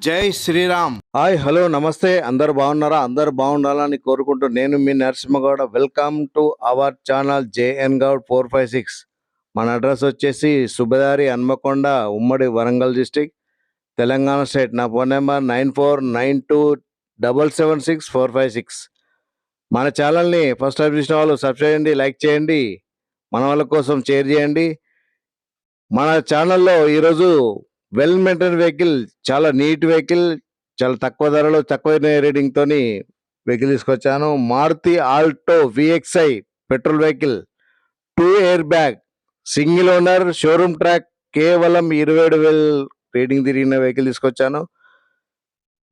జై Sriram. Hi, hello, నమస్తే. అందరు బాగున్నారా? అందరు బాగుండాలని కోరుకుంటూ నేను మీ Narasimhagouda. Welcome to our channel JN Goud 456. మన అడ్రస్ వచ్చేసి సుబేదారి, హన్మకొండ, ఉమ్మడి వరంగల్ డిస్టిక్, తెలంగాణ స్టేట్. నా ఫోన్ నెంబర్ 9492776456. మన ఛానల్ని ఫస్ట్ టైం చూసిన వాళ్ళు సబ్స్క్రైబ్ చేయండి, లైక్ చేయండి, మన వాళ్ళ కోసం షేర్ చేయండి. మన ఛానల్లో ఈరోజు వెల్ మెయింటైన్ వెహికల్, చాలా నీట్ వెహికల్, చాలా తక్కువ ధరలో తక్కువ రేటింగ్ తోని వెహికల్ తీసుకొచ్చాను. Maruti Alto VXi petrol vehicle, 2 air bag, single owner, showroom track, కేవలం 27,000 రేటింగ్ తిరిగిన వెహికల్ తీసుకొచ్చాను.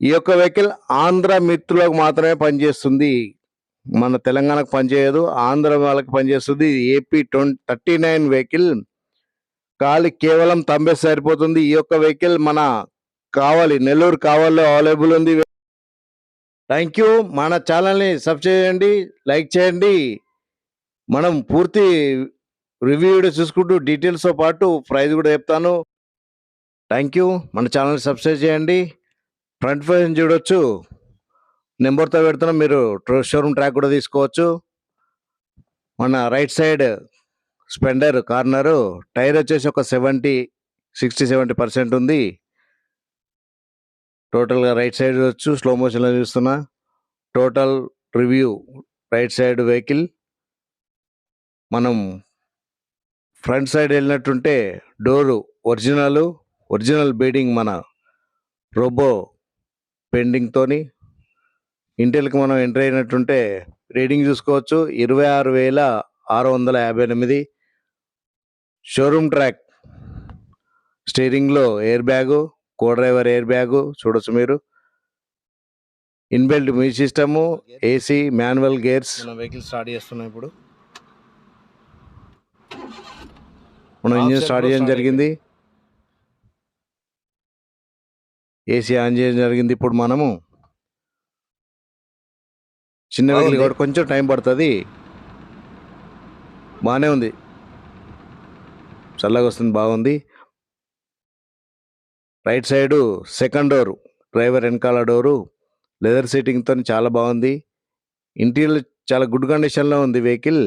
ఈ యొక్క వెహికల్ ఆంధ్ర మిత్రులకు మాత్రమే పనిచేస్తుంది, మన తెలంగాణకు పనిచేయదు, ఆంధ్ర వాళ్ళకి పనిచేస్తుంది. ఏపీ 39 వెహికల్ కేవలం 90 సరిపోతుంది. ఈ యొక్క వెహికల్ మన కావాలి, నెల్లూరు కావాలో అవైలబుల్ ఉంది. Thank you. మన ఛానల్ని సబ్స్క్రైబ్ చేయండి, లైక్ చేయండి. మనం పూర్తి రివ్యూ చూసుకుంటూ డీటెయిల్స్తో పాటు ప్రైస్ కూడా చెప్తాను. Thank you. మన ఛానల్ని సబ్స్క్రైబ్ చేయండి. ఫ్రంట్ ఫేస్ చూడొచ్చు, నెంబర్తో పెడుతున్నాం. మీరు షోరూమ్ ట్రాక్ కూడా తీసుకోవచ్చు. మన రైట్ సైడ్ స్పెండర్ కార్నరు టైర్ వచ్చేసి ఒక 60-70% ఉంది. టోటల్గా రైట్ సైడ్ వచ్చు, స్లో మోషన్లో చూస్తున్నా. Total review right side vehicle. మనం ఫ్రంట్ సైడ్ వెళ్ళినట్టుంటే డోరు ఒరిజినల్ బీడింగ్, మన రోబో పెయింటింగ్తోని. ఇంటెల్కి మనం ఎంటర్ అయినట్టుంటే రీడింగ్ చూసుకోవచ్చు, 26,658. షోరూమ్ ట్రాక్, స్టీరింగ్లో air bag, co driver air bag చూడొచ్చు మీరు. Inbuilt music system, AC, manual gears. మనం వెహికల్ స్టార్ట్ చేస్తున్నాం ఇప్పుడు. మనం ఇంజిన్ స్టార్ట్ చేయడం జరిగింది, ఏసీ ఆన్ చేయడం జరిగింది. ఇప్పుడు మనము చిన్న వెహికల్ కూడా కొంచెం టైం పడుతుంది. బాగానే ఉంది, చల్లగా వస్తుంది, బాగుంది. Right side second door, driver వెనకాల డోరు లెదర్ సీటింగ్తో చాలా బాగుంది. ఇంటీరియర్ చాలా గుడ్ కండిషన్లో ఉంది వెహికల్.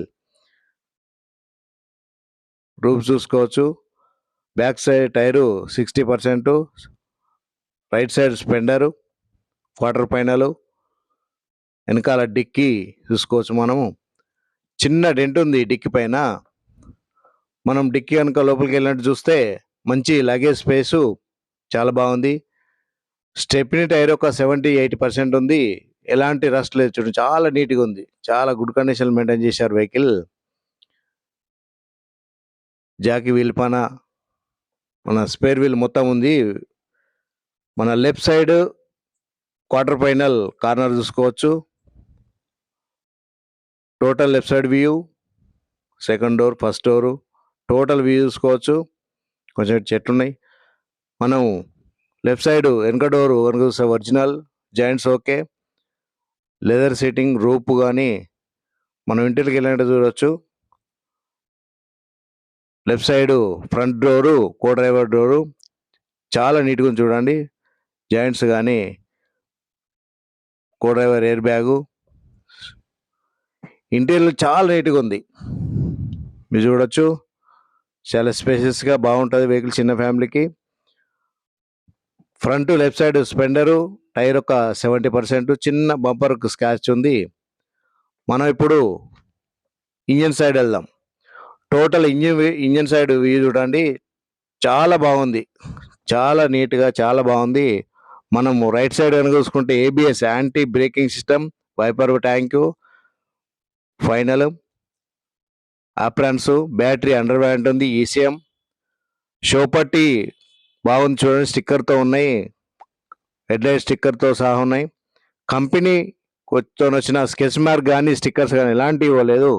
రూఫ్ చూసుకోవచ్చు. Back side tyre 60%, right side స్పెండరు, క్వార్టర్ పైనలు, వెనకాల డిక్కీ చూసుకోవచ్చు. మనము చిన్న డెంట్ ఉంది డిక్కీ పైన. మనం డిక్కీ కనుక లోపలికి వెళ్ళినట్టు చూస్తే మంచి లగేజ్ స్పేసు చాలా బాగుంది. స్టెప్నీ టైర్ ఒక 70-80% ఉంది, ఎలాంటి రస్ట్ లేదు. చూడండి, చాలా నీట్గా ఉంది, చాలా గుడ్ కండిషన్ మెయింటైన్ చేశారు వెహికల్. జాకీ వీల్ పైన మన స్పేర్ వీల్ మొత్తం ఉంది. మన left side quarter final corner చూసుకోవచ్చు. Total left side view, second door, first door, total view చూసుకోవచ్చు. కొంచెం చెట్లు ఉన్నాయి. మనం లెఫ్ట్ సైడ్ వెనక డోరు చూస్తే original joints okay, leather seating, roof కానీ మనం ఇంటికి వెళ్ళినట్టు చూడవచ్చు. Left side front door, co driver door చాలా నీట్గా ఉంది చూడండి. జాయింట్స్ కానీ, co driver air bag, interior చాలా నీట్గా ఉంది, మీరు చూడొచ్చు. చాలా స్పేషియస్గా బాగుంటుంది వెహికల్ చిన్న ఫ్యామిలీకి. ఫ్రంట్ లెఫ్ట్ సైడ్ స్పెండరు, టైర్ ఒక 70%, చిన్న బంపర్కు స్క్రాచ్ ఉంది. మనం ఇప్పుడు ఇంజన్ సైడ్ వెళ్దాం. టోటల్ ఇంజన్ సైడ్ వ్యూ చూడండి, చాలా బాగుంది, చాలా నీట్గా, చాలా బాగుంది. మనము రైట్ సైడ్ కనుక చూసుకుంటే ABS anti braking system, wiper tank, final aprons, battery under వ్యాంట్ ఉంది, ఈసీఎం, షోపట్టి బాగుంది చూడండి, స్టిక్కర్తో ఉన్నాయి, హెడ్లైట్ స్టిక్కర్తో సహా ఉన్నాయి. కంపెనీతో వచ్చిన స్కెచ్ మార్క్ కానీ స్టిక్కర్స్ కానీ ఎలాంటివి ఇవ్వలేదు.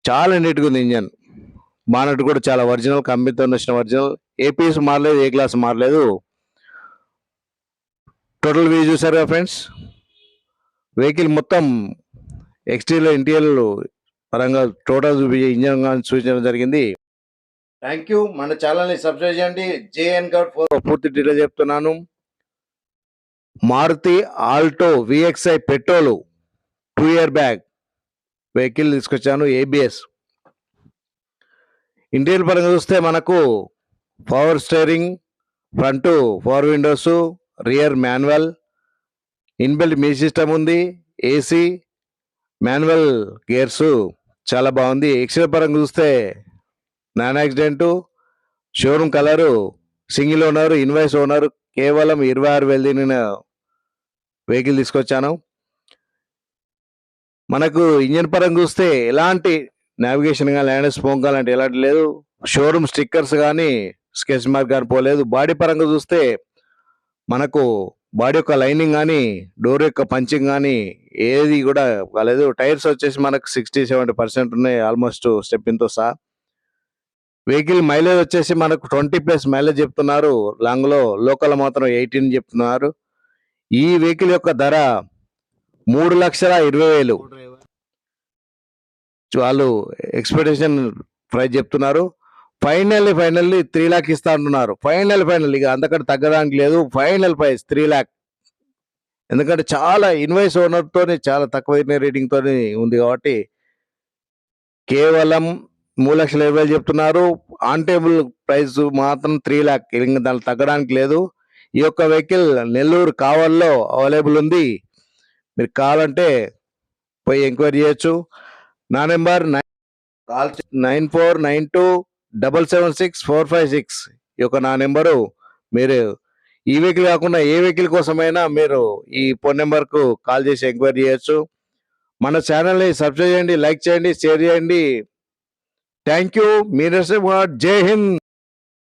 చాలా నీట్గా ఉంది ఇంజన్. బానట్ కూడా చాలా ఒరిజినల్, కంపెనీతో వచ్చిన ఒరిజినల్. ఏపీఎస్ మారలేదు, ఏ క్లాస్ మారలేదు. టోటల్ వ్యూ చూసారు కదా ఫ్రెండ్స్. వెహికల్ మొత్తం ఎక్స్టీరియర్ ఇంటీరియర్ పరంగా టోటల్ ఇంజన్ కానీ చూపించడం జరిగింది. Thank you. మన ఛానల్ని సబ్స్క్రైబ్ చేయండి. జేఎన్ గౌడ్ పూర్తి డీటెయిల్ చెప్తున్నాను. Maruti Alto VXi petrol 2 air bag vehicle తీసుకొచ్చాను. ఏబిఎస్ ఇంటీరియర్ పరంగా చూస్తే మనకు power steering, front 4 windows, rear manual, inbuilt music system ఉంది, ఏసీ, మాన్యువల్ గేర్స్ చాలా బాగుంది. ఎక్స్టీరియర్ పరంగా చూస్తే non accident, showroom colour, single owner, invoice owner, కేవలం 26,000 తిరిగిన వెహికల్ తీసుకొచ్చాను. మనకు ఇంజన్ పరంగా చూస్తే ఎలాంటి నావిగేషన్ కానీ ల్యాండ్ స్మోక్ అలాంటి ఎలాంటి లేదు. షోరూమ్ స్టిక్కర్స్ కానీ స్కెచ్ మార్క్ కానీ పోలేదు. బాడీ పరంగా చూస్తే మనకు బాడీ యొక్క లైనింగ్ కానీ డోర్ యొక్క పంచింగ్ కానీ ఏది కూడా కాలేదు. టైర్స్ వచ్చేసి మనకు 60-70% ఉన్నాయి, ఆల్మోస్ట్ స్టెప్పింగ్తో సహా. వెహికల్ మైలేజ్ వచ్చేసి మనకు 20+ మైలేజ్ చెప్తున్నారు లాంగ్లో, లోకల్ మాత్రం 18 చెప్తున్నారు. ఈ వెహికల్ యొక్క ధర 3,20,000 వాళ్ళు ఎక్స్పెక్టేషన్ ప్రైస్ చెప్తున్నారు. ఫైనల్లీ 3 లాక్ ఇస్తా అంటున్నారు. ఫైనల్ ఇక అంతకంటే తగ్గడానికి లేదు. Final price 3 lakh. ఎందుకంటే చాలా ఇన్వాయిస్ ఓనర్తోని చాలా తక్కువ రేటింగ్తో ఉంది కాబట్టి కేవలం 3,20,000 చెప్తున్నారు. ఆన్ టేబుల్ ప్రైస్ మాత్రం 3 లాక్. ఇంకా దానికి తగ్గడానికి లేదు. ఈ యొక్క వెహికల్ నెల్లూరు కావల్లో అవైలబుల్ ఉంది. మీరు కావాలంటే పోయి ఎంక్వైరీ చేయొచ్చు. నా నెంబర్ 9492776456. ఈ యొక్క నా నెంబరు. మీరు ఈ వెహికల్ కాకుండా ఏ వెహికల్ కోసమైనా మీరు ఈ ఫోన్ నెంబర్కు కాల్ చేసి ఎంక్వైరీ చేయొచ్చు. మన ఛానల్ని సబ్స్క్రైబ్ చేయండి, లైక్ చేయండి, షేర్ చేయండి. Thank you. మీరు జై హింద్.